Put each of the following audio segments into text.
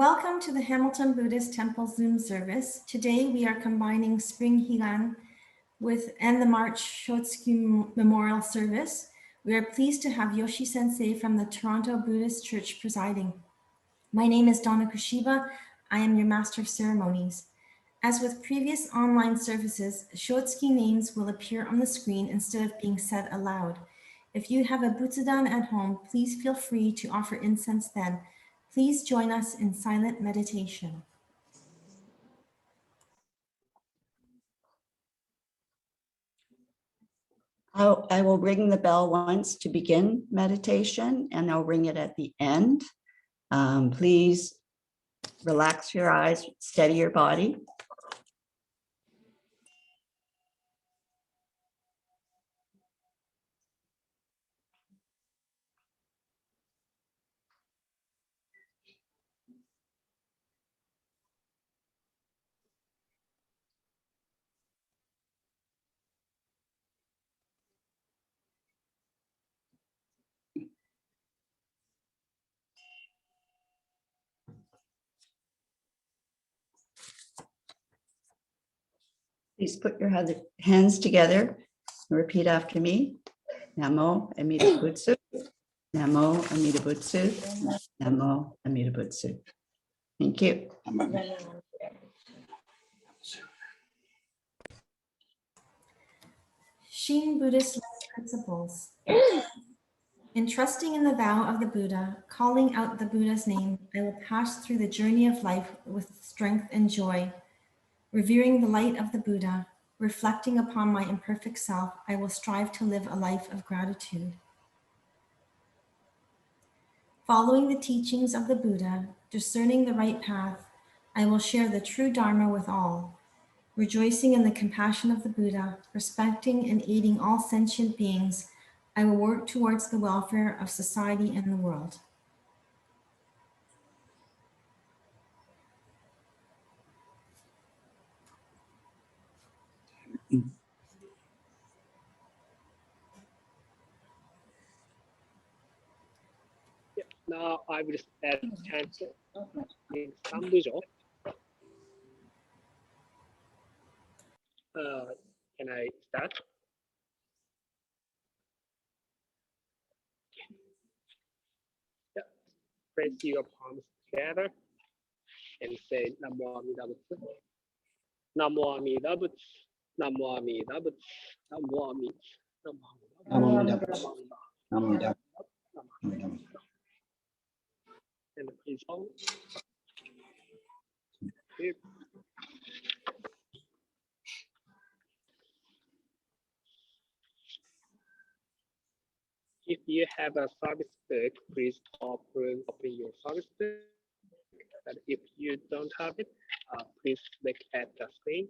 Welcome to the Hamilton Buddhist Temple Zoom service. Today we are combining Spring Higan and the March Shotsuki Memorial Service. We are pleased to have Yoshi Sensei from the Toronto Buddhist Church presiding. My name is Donna Kushiba. I am your Master of Ceremonies. As with previous online services, Shotsuki names will appear on the screen instead of being said aloud. If you have a butsudan at home, please feel free to offer incense then. Please join us in silent meditation. I will ring the bell once to begin meditation, and I'll ring it at the end. Please relax your eyes, steady your body. Please put your hands together and repeat after me. Namo Amida Butsu. Namo Amida Butsu. Namo Amida Butsu. Thank you. Shin Buddhist life principles. In trusting in the vow of the Buddha, calling out the Buddha's name, I will pass through the journey of life with strength and joy. Revering the light of the Buddha, reflecting upon my imperfect self, I will strive to live a life of gratitude. Following the teachings of the Buddha, discerning the right path, I will share the true Dharma with all. Rejoicing in the compassion of the Buddha, respecting and aiding all sentient beings, I will work towards the welfare of society and the world. Now I will add chant in Sambujo. Can I start? Yeah. Press your palms together and say Namo Amida Butsu. Namo Amida Butsu. Namo Amida Butsu. Namo Amida. Namo Amida Butsu. Namo Amida. And please hold. If you have a service book, please open your service book. But if you don't have it, please look at the screen.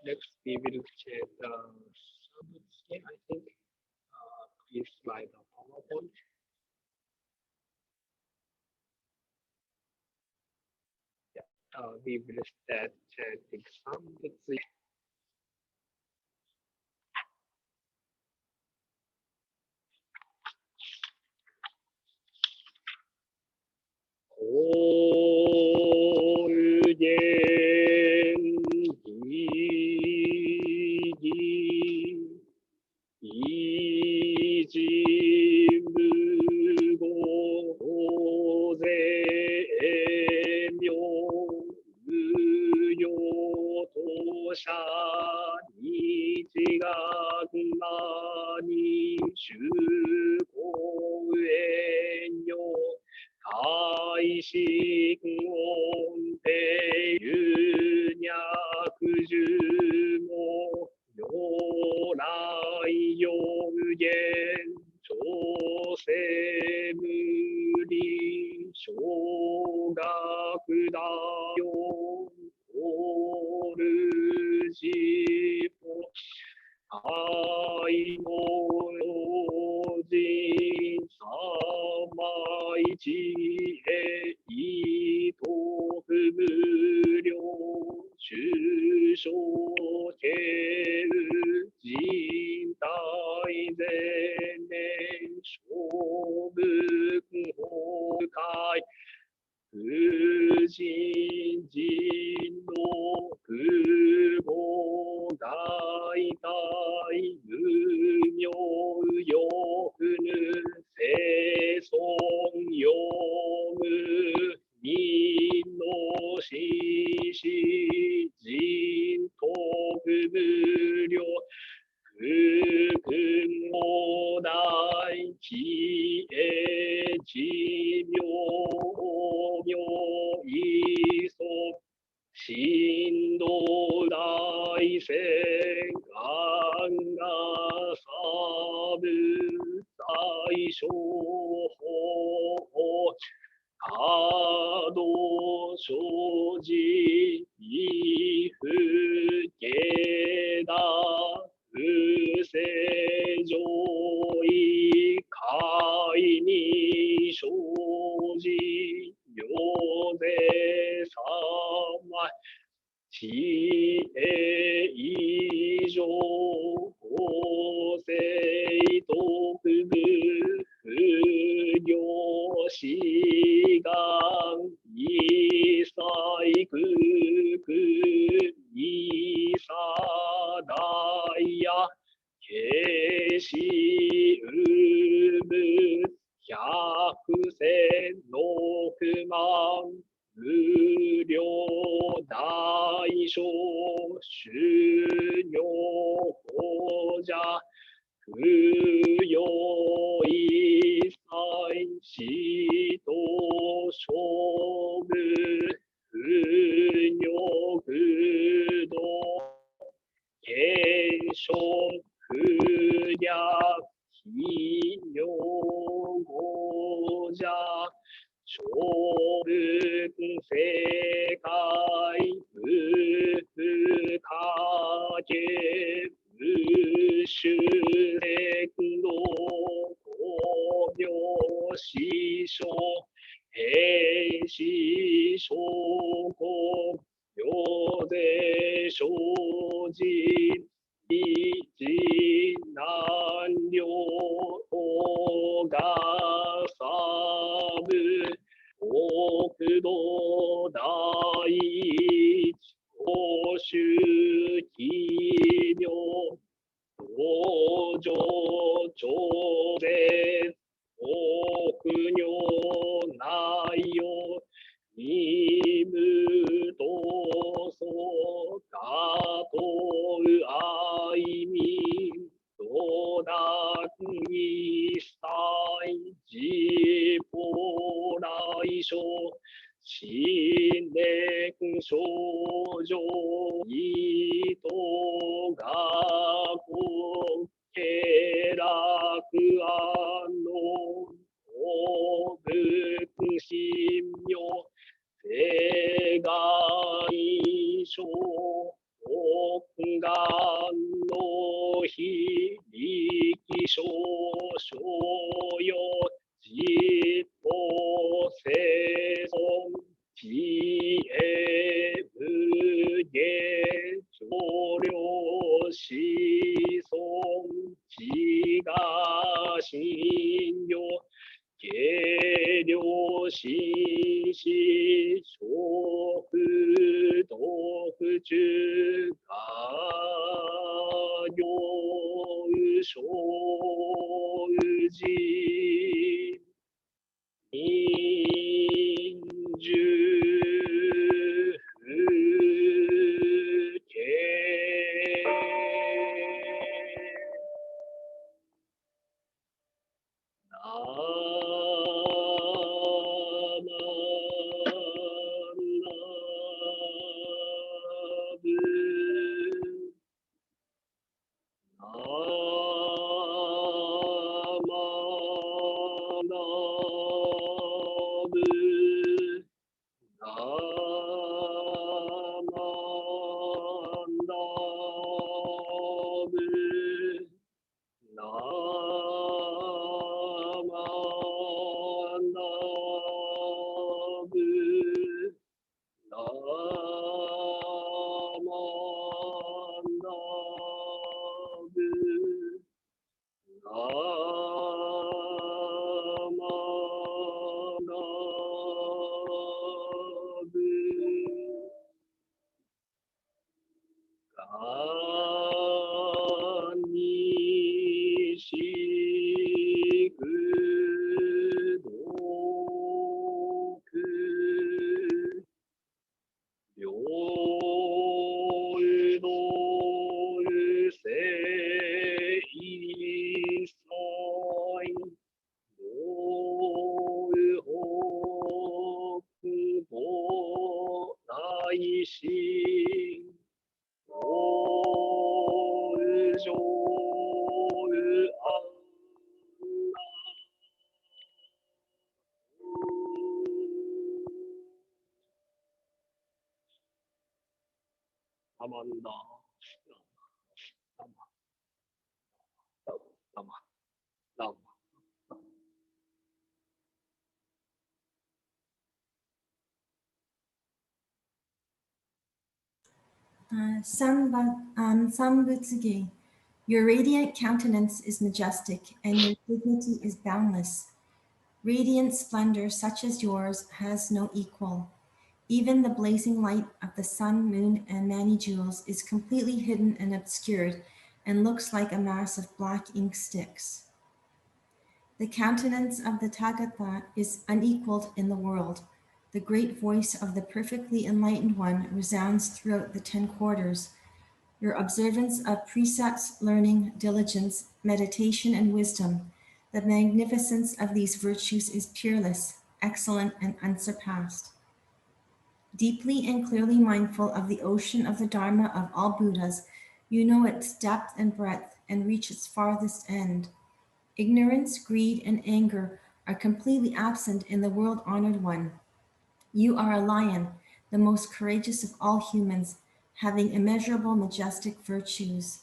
Next, we will chant Shotsuki, I think. Please slide the PowerPoint. We will start chanting Shotsuki.大神音で有脈樹も如来有言調整無理小学大よオルジポ愛の人様一へ意図不無量中小形人体前年小仏法会無人人の空母大体無名よくぬ生存よむ人の死死人と不無量空君を大地へ地名名いそ神道大戦願がサブ最小法波動生じ不下不正常意界に生じ行税様知恵以上法制特部不行志願一切空空一切大や慶子有物百千六万無量大小修行法者不要一切死と勝負不女不動現象不略非名語者小仏世界不不可見不修歴の公明師匠平師匠公行税生じ一難量がサブ国土第一公衆奇妙道場朝礼国女内容任務とそかとう愛民道楽一切自法来所心霊少女意図学家楽安の法仏神妙世外所国の非力少々よ実法生存知恵無限上領子孫知が信用軽量心死小不道不中が行小寺人獣Sambutsuge, your radiant countenance is majestic and your dignity is boundless. Radiant splendor such as yours has no equal. Even the blazing light of the sun, moon, and many jewels is completely hidden and obscured and looks like a mass of black ink sticks. The countenance of the Tathagata is unequaled in the world. The great voice of the perfectly enlightened one resounds throughout the 10 quarters. Your observance of precepts, learning, diligence, meditation, and wisdom, the magnificence of these virtues is peerless, excellent, and unsurpassed. Deeply and clearly mindful of the ocean of the Dharma of all Buddhas, you know its depth and breadth and reach its farthest end. Ignorance, greed, and anger are completely absent in the world-honored one. You are a lion, the most courageous of all humans, having immeasurable majestic virtues.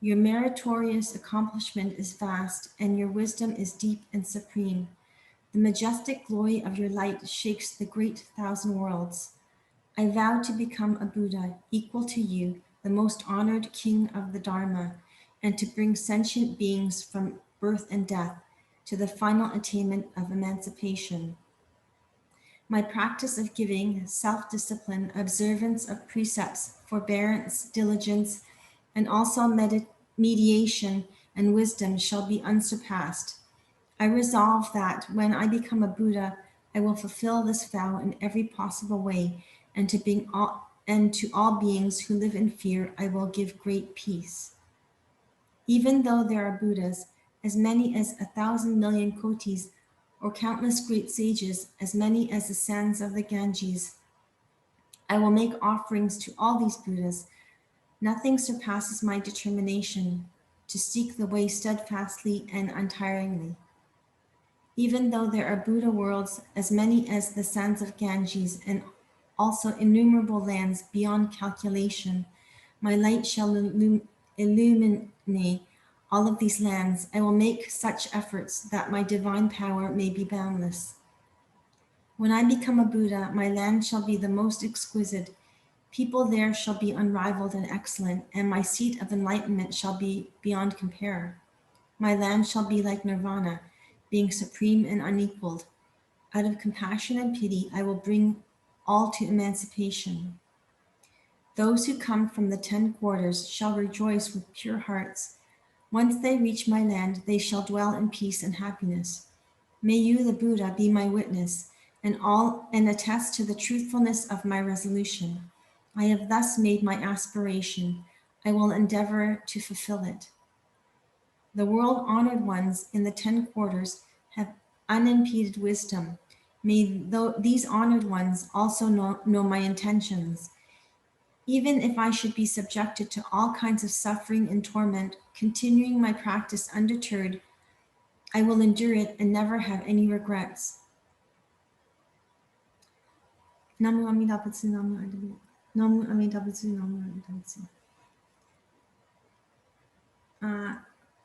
Your meritorious accomplishment is vast, and your wisdom is deep and supreme. The majestic glory of your light shakes the great 1,000 worlds. I vow to become a Buddha equal to you, the most honored king of the Dharma, and to bring sentient beings from birth and death to the final attainment of emancipation. My practice of giving, self-discipline, observance of precepts, forbearance, diligence, and also mediation and wisdom shall be unsurpassed. I resolve that when I become a Buddha, I will fulfill this vow in every possible way, and to all beings who live in fear, I will give great peace. Even though there are Buddhas, as many as 1,000 million kotis, or countless great sages, as many as the sands of the Ganges, I will make offerings to all these Buddhas. Nothing surpasses my determination to seek the way steadfastly and untiringly. Even though there are Buddha worlds as many as the sands of Ganges and also innumerable lands beyond calculation, My light shall illuminate all of these lands. I will make such efforts that my divine power may be boundless. When I become a Buddha, my land shall be the most exquisite. People there shall be unrivaled and excellent, and my seat of enlightenment shall be beyond compare. My land shall be like nirvana, being supreme and unequaled. Out of compassion and pity, I will bring all to emancipation. Those who come from the 10 quarters shall rejoice with pure hearts. Once they reach my land, they shall dwell in peace and happiness. May you, the Buddha, be my witness and attest to the truthfulness of my resolution. I have thus made my aspiration. I will endeavor to fulfill it. The world honored ones in the 10 quarters have unimpeded wisdom. May these honored ones also know my intentions. Even if I should be subjected to all kinds of suffering and torment, continuing my practice undeterred, I will endure it and never have any regrets. Namu Amida Butsu, Namu Amida Butsu, Namu Amida Butsu.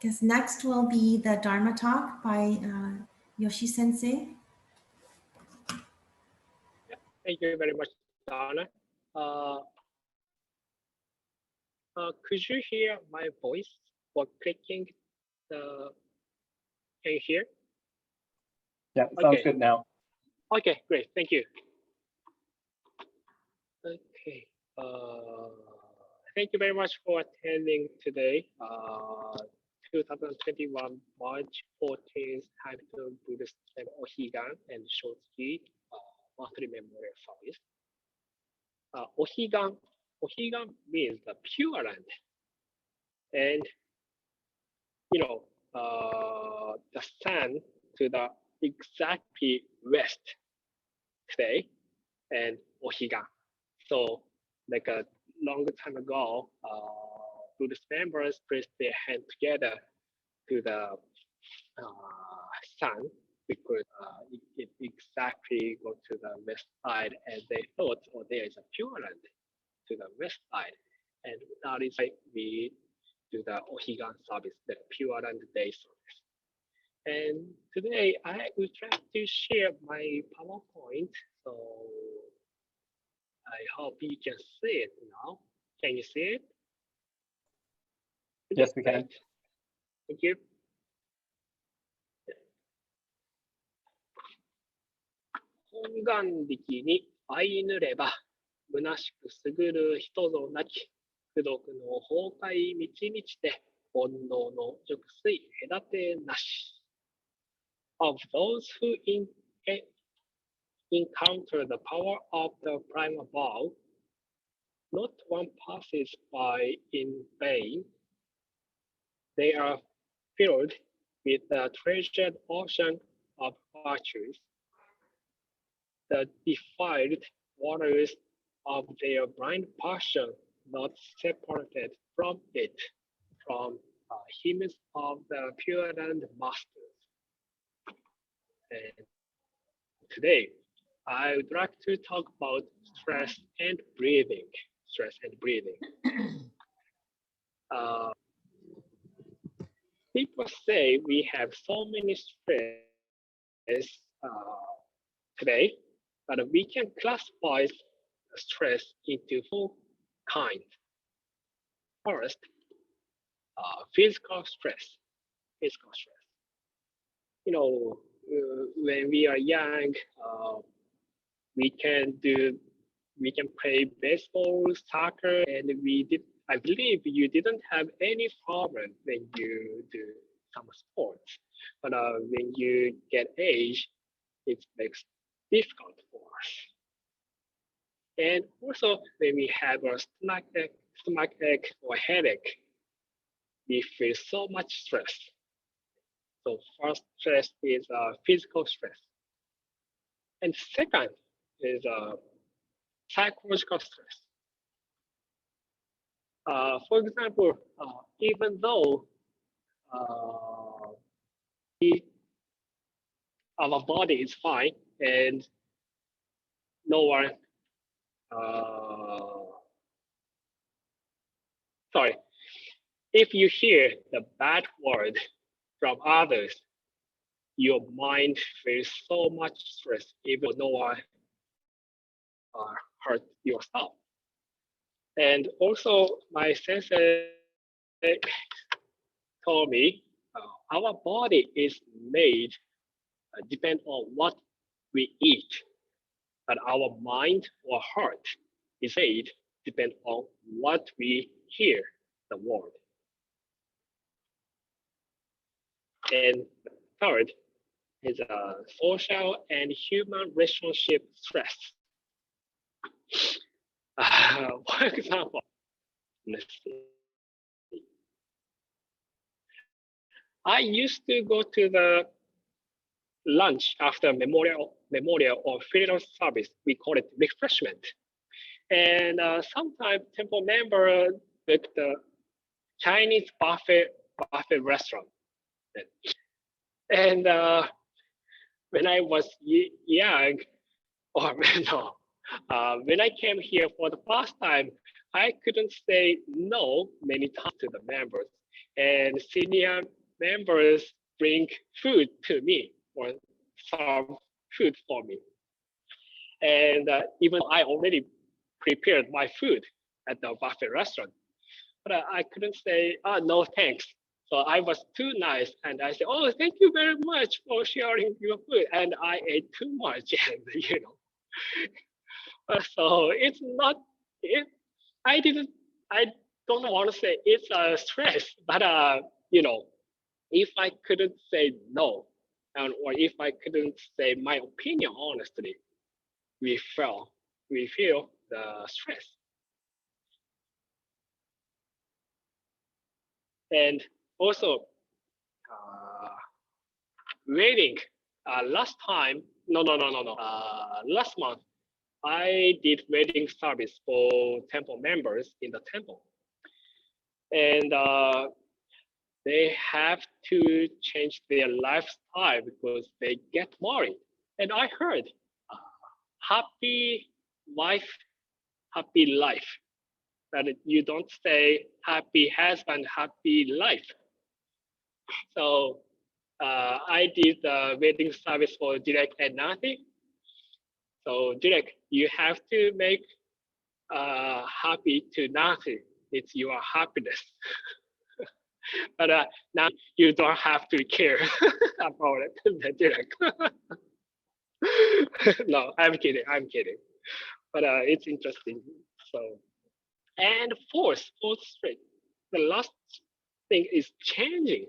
Guess next will be the Dharma talk by Yoshi Sensei. Thank you very much, Donna. Could you hear my voice for clicking the? Can you hear? Yeah, sounds Okay. good now. Okay, great. Thank you. Okay. Thank you very much for attending today. 2021 March 14th Tibetan Buddhist Temple Higan and Shotsuki monthly memorial service. Ohigan means the pure land, and the sun to the exactly west today, and Ohigan. So, like a long time ago, Buddhist members placed their hand together to the sun because it exactly go to the west side, and they thought, oh, there is a pure land to the west side, and that is why we do the Ohigan service, the Pure Land Day service. And today I would like to share my PowerPoint, so I hope you can see it now. Can you see it? Yes, we can. Thank you.本願力に相いぬれば、虚しくすぐる人ぞなき、功徳の崩壊満ち満ちて、煩悩の熟睡隔てなし。Of those who encounter the power of the prime above, not one passes by in vain. They are filled with the treasured ocean of virtues. The defiled waters of their blind passion, not separated from it, from hymns of the Pure Land Masters. And today, I would like to talk about stress and breathing. Stress and breathing. People say we have so many stress today, but we can classify stress into four kinds. First, physical stress. Physical stress. When we are young, we can play baseball, soccer, and I believe you didn't have any problem when you do some sports. But when you get age, it makes difficult for us. And also, when we have a stomachache or headache, we feel so much stress. So first stress is physical stress. And second is psychological stress. For example, even though our body is fine and no one sorry, if you hear the bad word from others, your mind feels so much stress, even though no one hurt yourself. And also, my sensei told me our body is made depend on what we eat, but our mind or heart is made depend on what we hear the word. And third is social and human relationship stress. For example, let's see. I used to go to the lunch after memorial or funeral service. We call it refreshment. And sometimes temple member book the Chinese buffet restaurant. And when I was young, or no, when I came here for the first time, I couldn't say no many times to the members. And senior members bring food to me or serve food for me. And even though I already prepared my food at the buffet restaurant, but I couldn't say, oh, no, thanks. So I was too nice, and I said, "Oh, thank you very much for sharing your food." And I ate too much, and so it's not. It, I didn't. I don't want to say it's a stress, but if I couldn't say no, or if I couldn't say my opinion honestly, we feel the stress. And also, waiting. Last time, no. Last month, I did wedding service for temple members in the temple, and they have to change their lifestyle because they get married. And I heard, happy wife, happy life. That you don't say happy husband, happy life. So I did the wedding service for Direk and Nati. So Direk, you have to make happy to Nati. It's your happiness. But now you don't have to care about it, Direk. No, I'm kidding. But it's interesting. So, and fourth straight. The last thing is changing.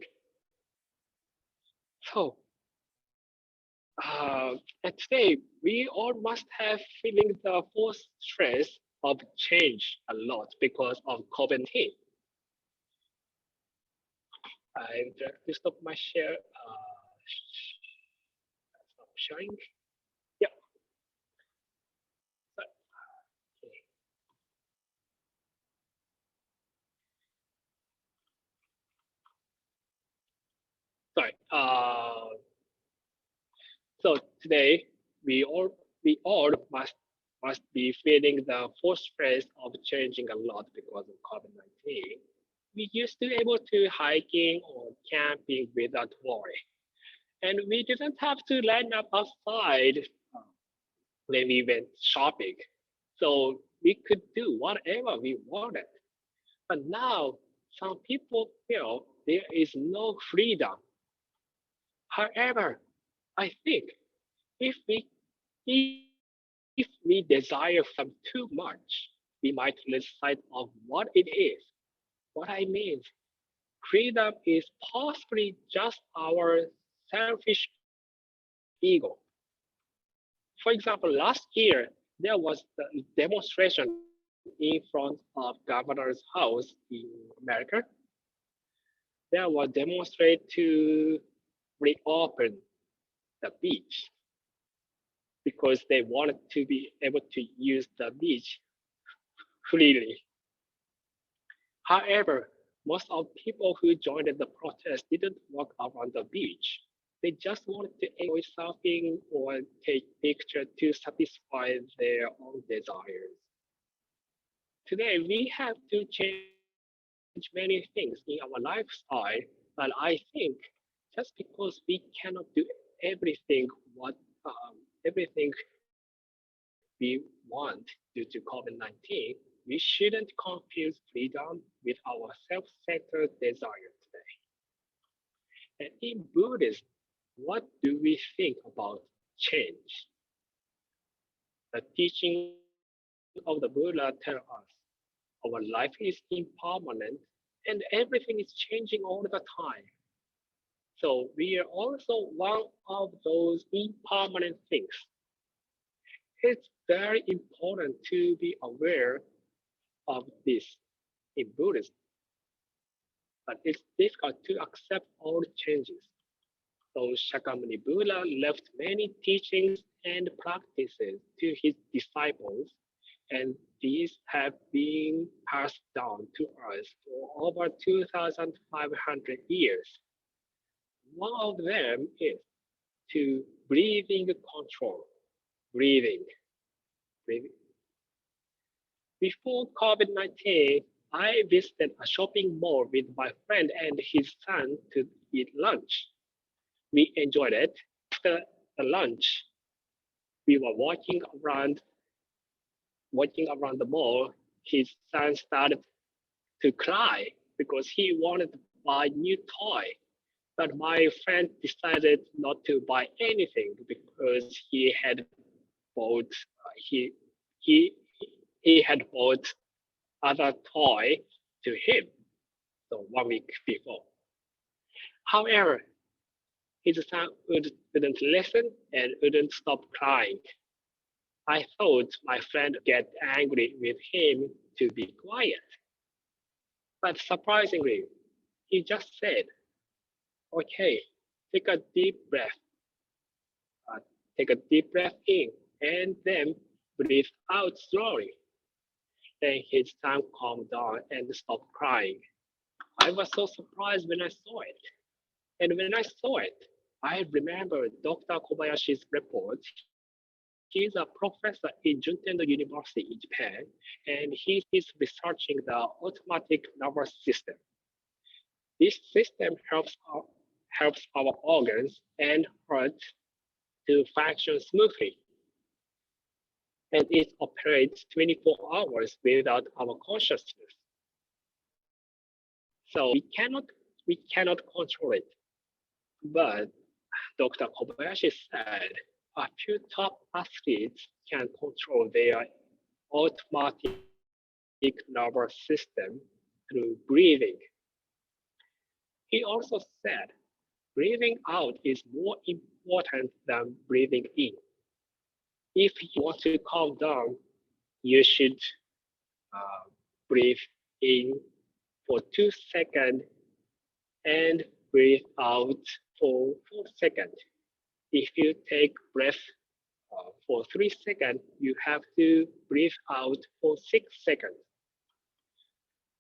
So, and today we all must have feeling the fourth stress of change a lot because of COVID-19. I have to stop my share. Stop sharing. Yeah. Okay. Sorry. So today we all must be feeling the full stress of changing a lot because of COVID-19. We used to be able to hiking or camping without worry, and we didn't have to line up outside when we went shopping. So we could do whatever we wanted. But now some people feel there is no freedom. However, I think if we if we desire some too much, we might lose sight of what it is. What I mean, freedom is possibly just our selfish ego. For example, last year there was the demonstration in front of governor's house in America. There was demonstrate to reopen the beach because they wanted to be able to use the beach freely. However, most of people who joined the protest didn't walk around the beach. They just wanted to enjoy surfing or take pictures to satisfy their own desires. Today, we have to change many things in our lifestyle, but I think just because we cannot do everything what everything we want due to COVID-19, we shouldn't confuse freedom with our self-centered desire today. And in Buddhism, what do we think about change? The teaching of the Buddha tell us our life is impermanent and everything is changing all the time. So we are also one of those impermanent things. It's very important to be aware of this in Buddhism, but it's difficult to accept all changes. So Shakyamuni Buddha left many teachings and practices to his disciples, and these have been passed down to us for over 2,500 years. One of them is to breathing control. Breathing. Before COVID-19, I visited a shopping mall with my friend and his son to eat lunch. We enjoyed it. After the lunch, we were walking around the mall. His son started to cry because he wanted to buy new toy. But my friend decided not to buy anything because he had bought he had bought other toy to him. So 1 week before. However, his son wouldn't listen and wouldn't stop crying. I thought my friend would get angry with him to be quiet. But surprisingly, he just said, okay, take a deep breath. Take a deep breath in and then breathe out slowly. Then his son calmed down and stopped crying. I was so surprised when I saw it. And when I saw it, I remembered Dr. Kobayashi's report. He's a professor in Juntendo University in Japan, and he is researching the automatic nervous system. This system helps our organs and heart to function smoothly. And it operates 24 hours without our consciousness. So we cannot control it. But Dr. Kobayashi said a few top athletes can control their automatic nervous system through breathing. He also said breathing out is more important than breathing in. If you want to calm down, you should breathe in for 2 seconds and breathe out for 4 seconds. If you take breath for 3 seconds, you have to breathe out for 6 seconds.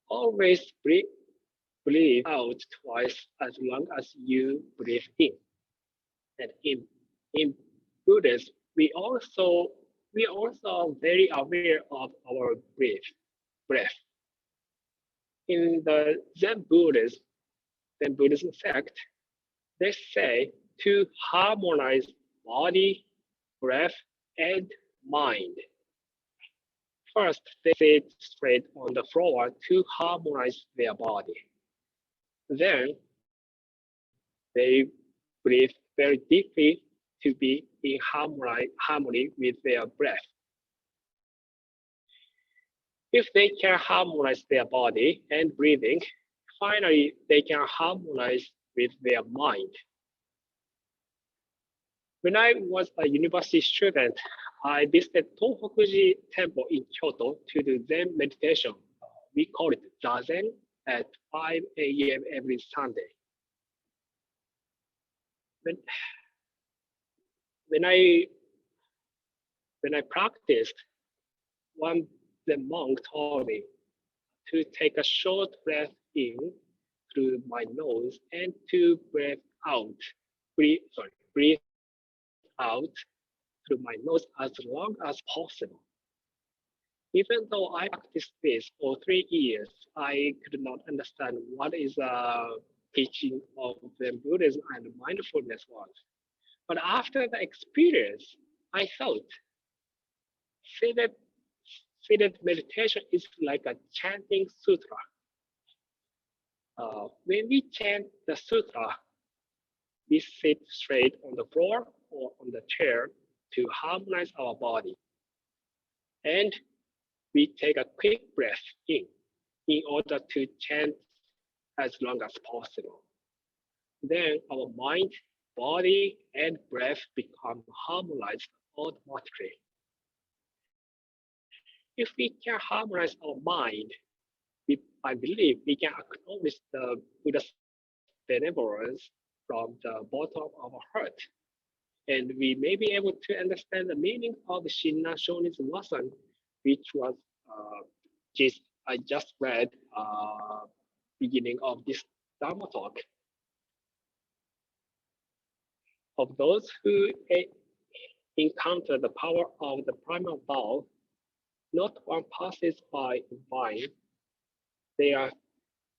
Always breathe out twice as long as you breathe in. And in Buddhism, we are also very aware of our breath. In the Zen Buddhism sect, they say to harmonize body, breath, and mind. First, they sit straight on the floor to harmonize their body. Then, they breathe very deeply to be in harmony with their breath. If they can harmonize their body and breathing, finally, they can harmonize with their mind. When I was a university student, I visited Tohokuji Temple in Kyoto to do Zen meditation. We call it Zazen at 5 a.m. every Sunday. When I practiced, one the monk told me to take a short breath in through my nose and to breathe out through my nose as long as possible. Even though I practiced this for 3 years, I could not understand what is a teaching of the Buddhism and mindfulness was. But after the experience, I thought seated, seated meditation is like a chanting sutra. When we chant the sutra, we sit straight on the floor or on the chair to harmonize our body. And we take a quick breath in order to chant as long as possible. Then our mind, body, and breath become harmonized automatically. If we can harmonize our mind, I believe we can acknowledge the Buddha's benevolence from the bottom of our heart. And we may be able to understand the meaning of Shinna Shoni's lesson, which was I just read beginning of this Dharma talk. Of those who encounter the power of the primal Tao, not one passes by in vain. They are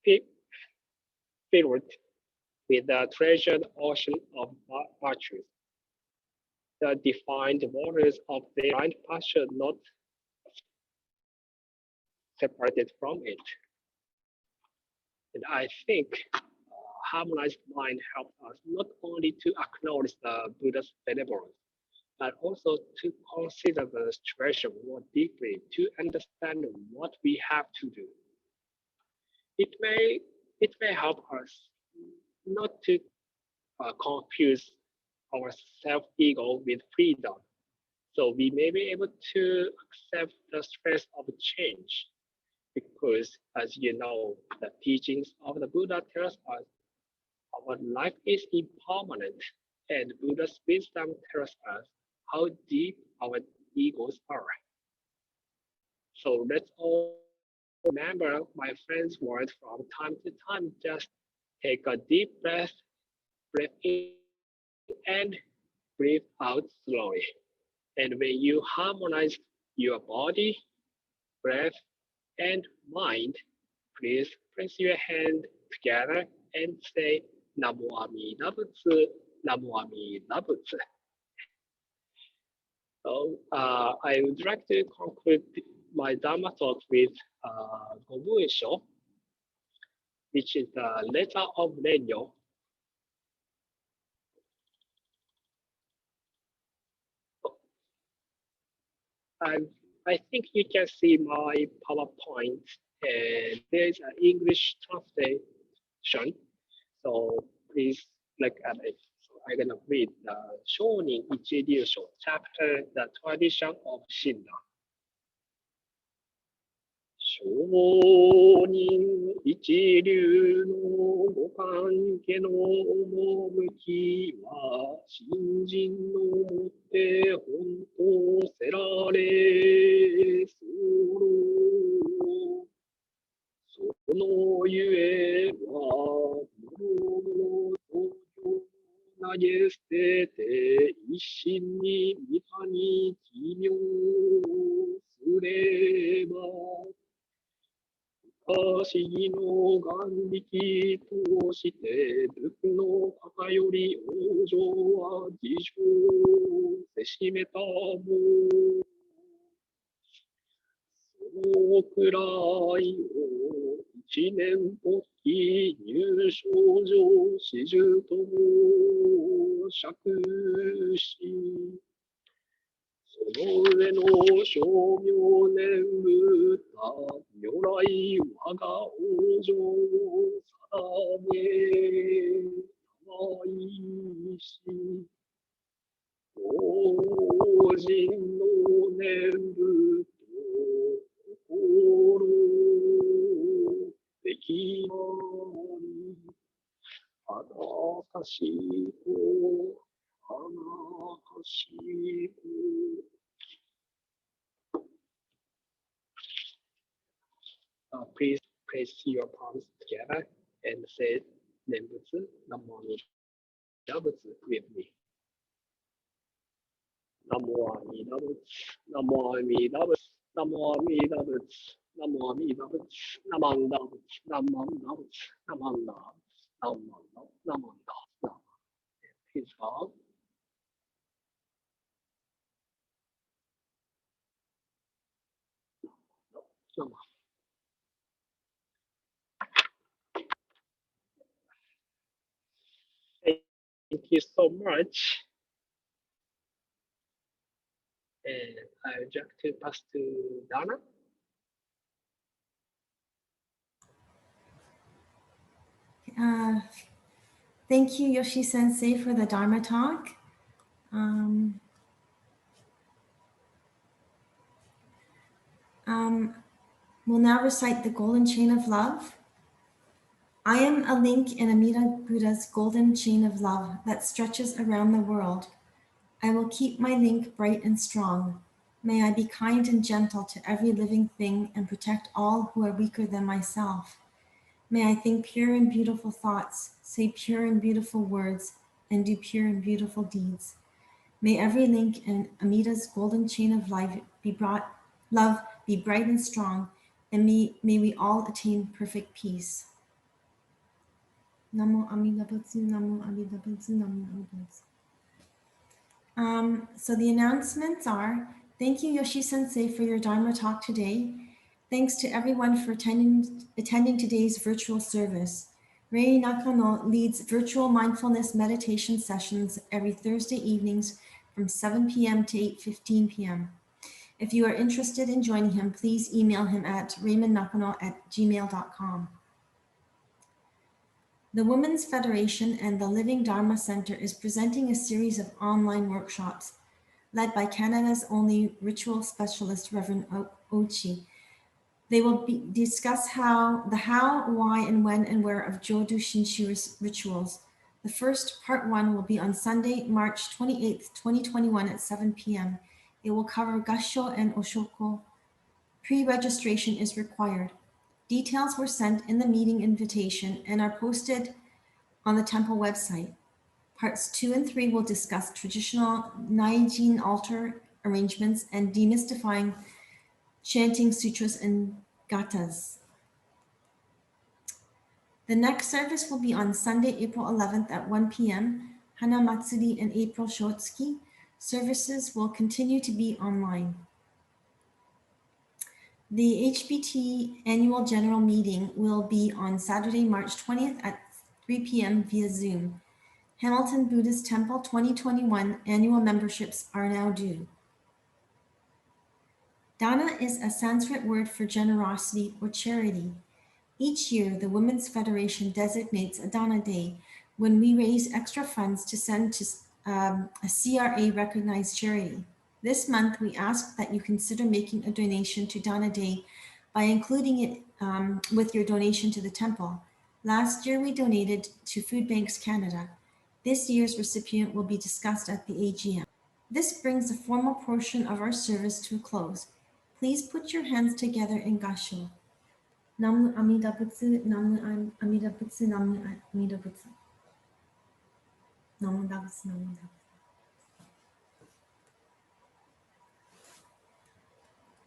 filled with the treasured ocean of virtues. The defined waters of their mind passion not separated from it. And I think harmonized mind helps us not only to acknowledge the Buddha's benevolence, but also to consider the situation more deeply, to understand what we have to do. It may help us not to confuse our self-ego with freedom. So we may be able to accept the stress of change, because as you know, the teachings of the Buddha tells us our life is impermanent, and Buddha's wisdom tells us how deep our egos are. So let's all remember my friend's words from time to time. Just take a deep breath in and breathe out slowly. And when you harmonize your body, breath, and mind, please press your hand together and say Namo Amida Butsu, Namo Amida Butsu. So I would like to conclude my Dharma talk with Gobuisho, which is the letter of Renyo. And I think you can see my PowerPoint, and there's an English translation. So please look at it. So I'm gonna read the Shonin Ichiryusho chapter, the tradition of Shinna. 商人一流のご関係の趣は新人のもって本当せられそのゆえは物の投げ捨てて一心に御他に奇妙すれば不思議の眼力として仏の偏り往生は自称せしめたもそのくらいを一年ぽっき入賞上始終とも釈しその上の称名念仏た如来我が往生さらげたまいし老人の念仏と心できまりあなたしとあなたしとplease place your palms together and say Nembutsu Namo Amida Butsu with me. Namo Amida Butsu, Namo Amida Butsu, Namo Amida Butsu, Namo Amida Butsu, Namanda Butsu, Namanda Butsu, Namanda Butsu, Namanda Butsu. Peace out. Namo. Thank you so much. And I would like to pass to Dana. Thank you, Yoshi Sensei, for the Dharma talk. We'll now recite the Golden Chain of Love. I am a link in Amida Buddha's golden chain of love that stretches around the world. I will keep my link bright and strong. May I be kind and gentle to every living thing and protect all who are weaker than myself. May I think pure and beautiful thoughts, say pure and beautiful words, and do pure and beautiful deeds. May every link in Amida's golden chain of life love be bright and strong, and may we all attain perfect peace. Namo Amida Butsu, Namo Amida Butsu, Namo Amida Butsu. So the announcements are, thank you, Yoshi Sensei, for your Dharma talk today. Thanks to everyone for attending today's virtual service. Rei Nakano leads virtual mindfulness meditation sessions every Thursday evenings from 7 p.m. to 8:15 p.m. If you are interested in joining him, please email him at raymondnakano@gmail.com. The Women's Federation and the Living Dharma Center is presenting a series of online workshops led by Canada's only ritual specialist, Reverend Ochi. They will discuss how, why, and when and where of Jodo Shinshu rituals. The first, part 1, will be on Sunday, March 28th, 2021 at 7 p.m. It will cover Gassho and Oshoko. Pre-registration is required. Details were sent in the meeting invitation and are posted on the temple website. Parts 2 and 3 will discuss traditional Naijin altar arrangements and demystifying chanting sutras and gathas. The next service will be on Sunday, April 11th at 1 p.m. Hana Matsuri and April Shotsuki. Services will continue to be online. The HBT annual general meeting will be on Saturday, March 20th at 3 p.m. via Zoom. Hamilton Buddhist Temple 2021 annual memberships are now due. Dana is a Sanskrit word for generosity or charity. Each year, the Women's Federation designates a Dana Day when we raise extra funds to send to a CRA recognized charity. This month, we ask that you consider making a donation to Dana Day by including it with your donation to the temple. Last year, we donated to Food Banks Canada. This year's recipient will be discussed at the AGM. This brings the formal portion of our service to a close. Please put your hands together in Gassho. Namu Amida Butsu, Namu Amida Butsu, Namu Amida Butsu. Namu Amida Butsu, Namu Amida Butsu.